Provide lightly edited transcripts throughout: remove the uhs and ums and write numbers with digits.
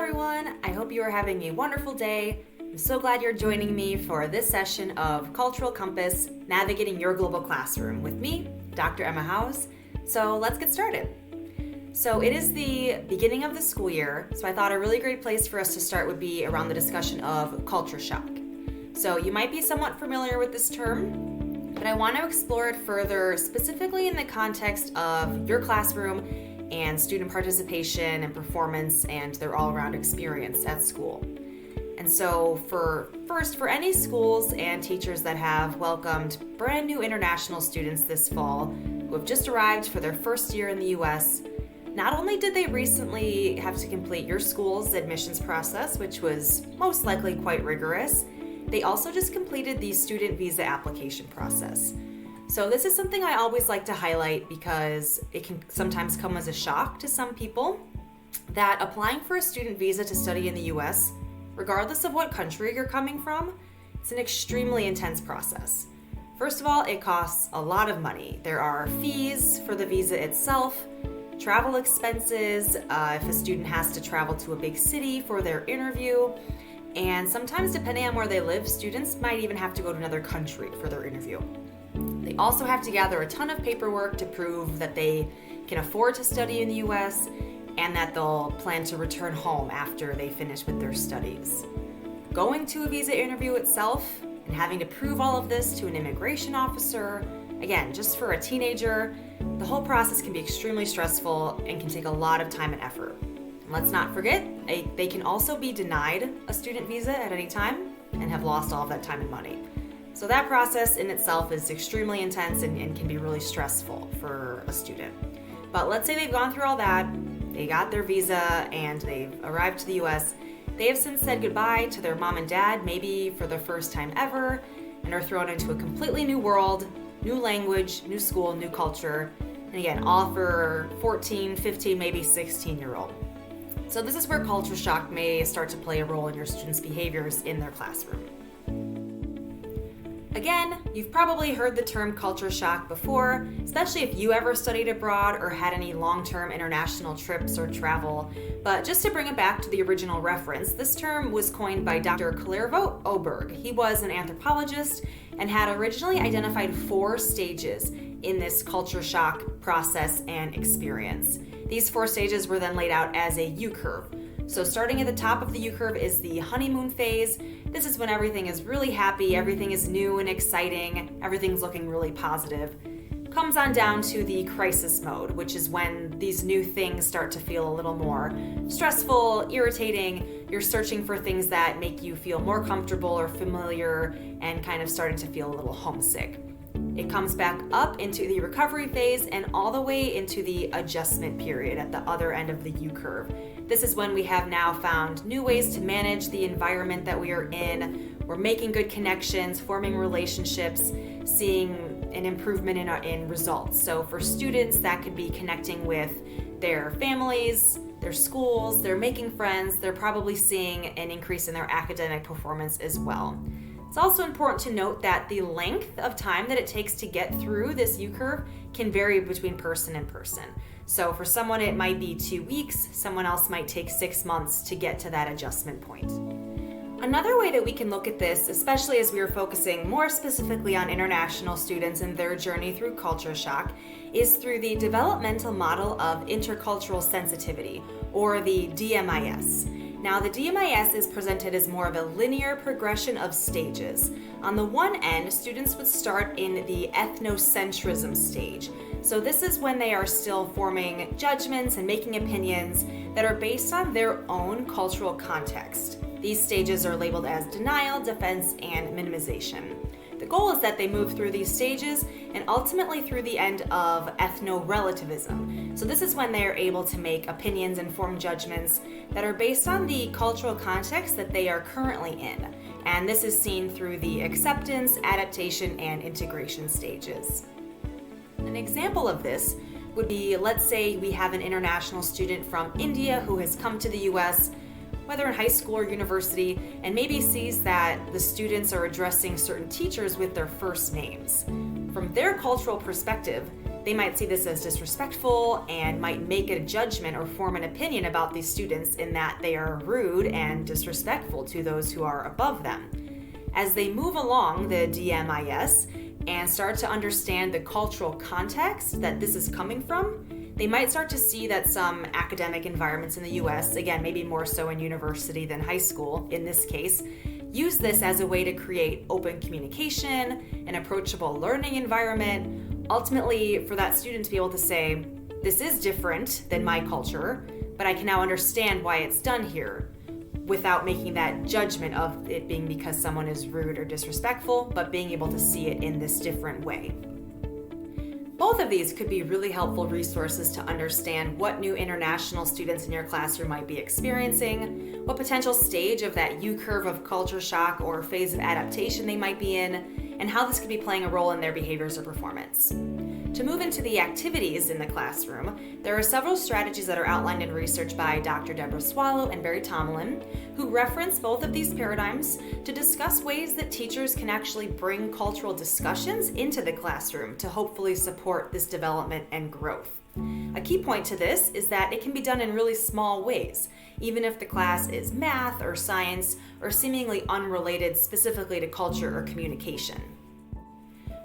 everyone. I hope you are having a wonderful day. I'm so glad you're joining me for this session of Cultural Compass, Navigating Your Global Classroom with me, Dr. Emma Howes. So let's get started. So it is the beginning of the school year, so I thought a really great place for us to start would be around the discussion of culture shock. So you might be somewhat familiar with this term, but I want to explore it further, specifically in the context of your classroom and student participation and performance and their all-around experience at school. And so for any schools and teachers that have welcomed brand new international students this fall who have just arrived for their first year in the US, not only did they recently have to complete your school's admissions process, which was most likely quite rigorous, they also just completed the student visa application process. So this is something I always like to highlight because it can sometimes come as a shock to some people that applying for a student visa to study in the US, regardless of what country you're coming from, it's an extremely intense process. First of all, it costs a lot of money. There are fees for the visa itself, travel expenses, if a student has to travel to a big city for their interview, and sometimes depending on where they live, students might even have to go to another country for their interview. They also have to gather a ton of paperwork to prove that they can afford to study in the US and that they'll plan to return home after they finish with their studies. Going to a visa interview itself and having to prove all of this to an immigration officer, again, just for a teenager, the whole process can be extremely stressful and can take a lot of time and effort. And let's not forget, they can also be denied a student visa at any time and have lost all of that time and money. So that process in itself is extremely intense and can be really stressful for a student. But let's say they've gone through all that, they got their visa, and they've arrived to the US. They have since said goodbye to their mom and dad, maybe for the first time ever, and are thrown into a completely new world, new language, new school, new culture, and again, all for 14, 15, maybe 16-year-old. So this is where culture shock may start to play a role in your students' behaviors in their classroom. Again, you've probably heard the term culture shock before, especially if you ever studied abroad or had any long-term international trips or travel. But just to bring it back to the original reference, this term was coined by Dr. Clairvaux Oberg. He was an anthropologist and had originally identified 4 stages in this culture shock process and experience. These 4 stages were then laid out as a U-curve. So starting at the top of the U-curve is the honeymoon phase. This is when everything is really happy, everything is new and exciting, everything's looking really positive. Comes on down to the crisis mode, which is when these new things start to feel a little more stressful, irritating. You're searching for things that make you feel more comfortable or familiar and kind of starting to feel a little homesick. It comes back up into the recovery phase and all the way into the adjustment period at the other end of the U-curve. This is when we have now found new ways to manage the environment that we are in. We're making good connections, forming relationships, seeing an improvement in results. So for students, that could be connecting with their families, their schools, they're making friends, they're probably seeing an increase in their academic performance as well. It's also important to note that the length of time that it takes to get through this U-curve can vary between person and person. So for someone it might be 2 weeks, someone else might take 6 months to get to that adjustment point. Another way that we can look at this, especially as we are focusing more specifically on international students and their journey through culture shock, is through the developmental model of intercultural sensitivity, or the DMIS. Now, the DMIS is presented as more of a linear progression of stages. On the one end, students would start in the ethnocentrism stage. So this is when they are still forming judgments and making opinions that are based on their own cultural context. These stages are labeled as denial, defense, and minimization. The goal is that they move through these stages and ultimately through the end of ethno-relativism. So this is when they are able to make opinions and form judgments that are based on the cultural context that they are currently in. And this is seen through the acceptance, adaptation, and integration stages. An example of this would be, let's say we have an international student from India who has come to the US, whether in high school or university, and maybe sees that the students are addressing certain teachers with their first names. From their cultural perspective, They might see this as disrespectful and might make a judgment or form an opinion about these students in that they are rude and disrespectful to those who are above them. As they move along the DMIS and start to understand the cultural context that this is coming from, they might start to see that some academic environments in the US, again, maybe more so in university than high school in this case, use this as a way to create open communication, an approachable learning environment, ultimately for that student to be able to say, this is different than my culture, but I can now understand why it's done here, without making that judgment of it being because someone is rude or disrespectful, but being able to see it in this different way. Both of these could be really helpful resources to understand what new international students in your classroom might be experiencing, what potential stage of that U-curve of culture shock or phase of adaptation they might be in, and how this could be playing a role in their behaviors or performance. To move into the activities in the classroom, there are several strategies that are outlined in research by Dr. Deborah Swallow and Barry Tomlin, who reference both of these paradigms to discuss ways that teachers can actually bring cultural discussions into the classroom to hopefully support this development and growth. A key point to this is that it can be done in really small ways, even if the class is math or science or seemingly unrelated specifically to culture or communication.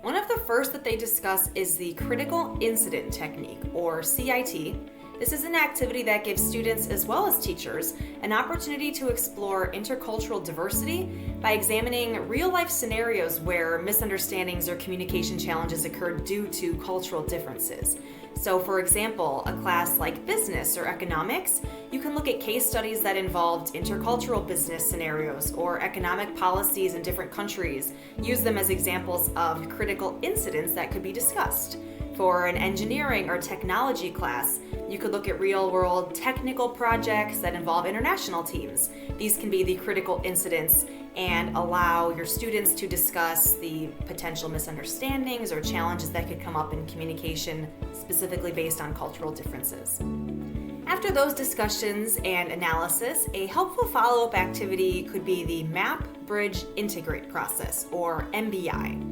One of the first that they discuss is the critical incident technique, or CIT. This is an activity that gives students as well as teachers an opportunity to explore intercultural diversity by examining real-life scenarios where misunderstandings or communication challenges occur due to cultural differences. So for example, a class like business or economics, you can look at case studies that involved intercultural business scenarios or economic policies in different countries, use them as examples of critical incidents that could be discussed. For an engineering or technology class, you could look at real-world technical projects that involve international teams. These can be the critical incidents and allow your students to discuss the potential misunderstandings or challenges that could come up in communication, specifically based on cultural differences. After those discussions and analysis, a helpful follow-up activity could be the Map, Bridge, Integrate process, or MBI.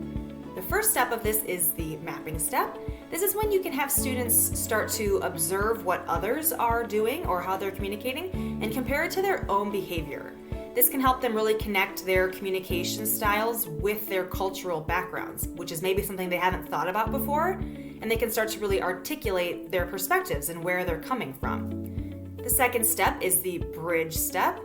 The first step of this is the mapping step. This is when you can have students start to observe what others are doing or how they're communicating and compare it to their own behavior. This can help them really connect their communication styles with their cultural backgrounds, which is maybe something they haven't thought about before, and they can start to really articulate their perspectives and where they're coming from. The second step is the bridge step.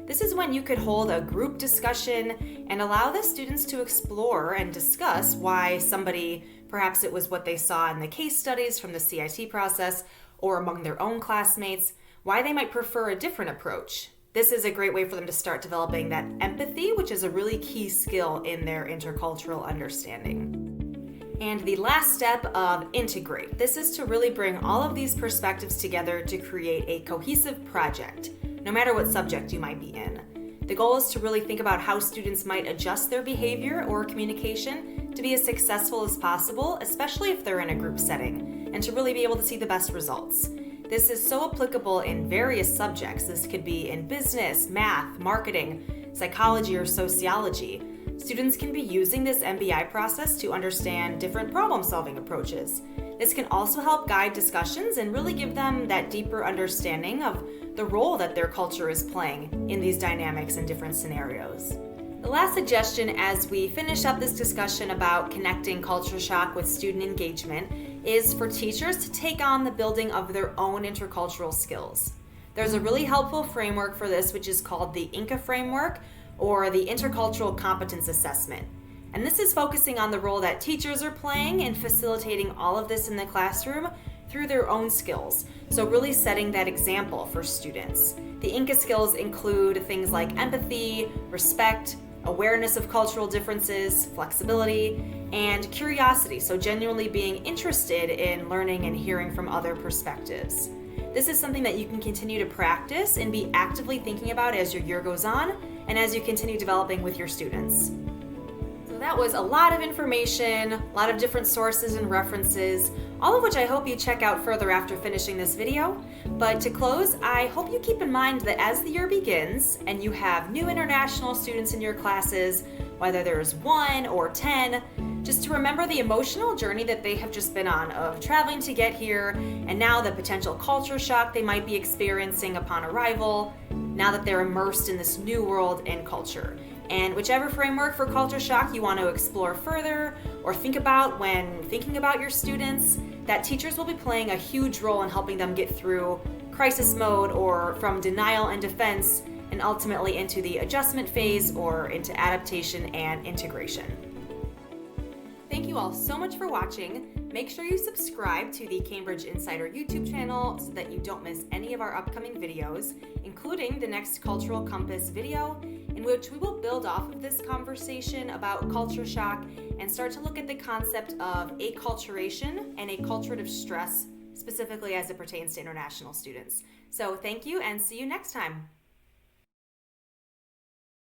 This is when you could hold a group discussion and allow the students to explore and discuss why somebody, perhaps it was what they saw in the case studies from the CIT process or among their own classmates, why they might prefer a different approach. This is a great way for them to start developing that empathy, which is a really key skill in their intercultural understanding. And the last step of integrate. This is to really bring all of these perspectives together to create a cohesive project, no matter what subject you might be in. The goal is to really think about how students might adjust their behavior or communication to be as successful as possible, especially if they're in a group setting, and to really be able to see the best results. This is so applicable in various subjects. This could be in business, math, marketing, psychology, or sociology. Students can be using this MBI process to understand different problem-solving approaches. This can also help guide discussions and really give them that deeper understanding of the role that their culture is playing in these dynamics and different scenarios. The last suggestion as we finish up this discussion about connecting culture shock with student engagement is for teachers to take on the building of their own intercultural skills. There's a really helpful framework for this, which is called the INCA framework, or the Intercultural Competence Assessment. And this is focusing on the role that teachers are playing in facilitating all of this in the classroom through their own skills. So really setting that example for students. The INCA skills include things like empathy, respect, awareness of cultural differences, flexibility, and curiosity, so genuinely being interested in learning and hearing from other perspectives. This is something that you can continue to practice and be actively thinking about as your year goes on and as you continue developing with your students. So that was a lot of information, a lot of different sources and references, all of which I hope you check out further after finishing this video. But to close, I hope you keep in mind that as the year begins and you have new international students in your classes, whether there's 1 or 10, just to remember the emotional journey that they have just been on of traveling to get here, and now the potential culture shock they might be experiencing upon arrival, now that they're immersed in this new world and culture. And whichever framework for culture shock you want to explore further or think about when thinking about your students, that teachers will be playing a huge role in helping them get through crisis mode or from denial and defense and ultimately into the adjustment phase or into adaptation and integration. Thank you all so much for watching. Make sure you subscribe to the Cambridge Insider YouTube channel so that you don't miss any of our upcoming videos, including the next Cultural Compass video, in which we will build off of this conversation about culture shock and start to look at the concept of acculturation and acculturative stress, specifically as it pertains to international students. So thank you and see you next time.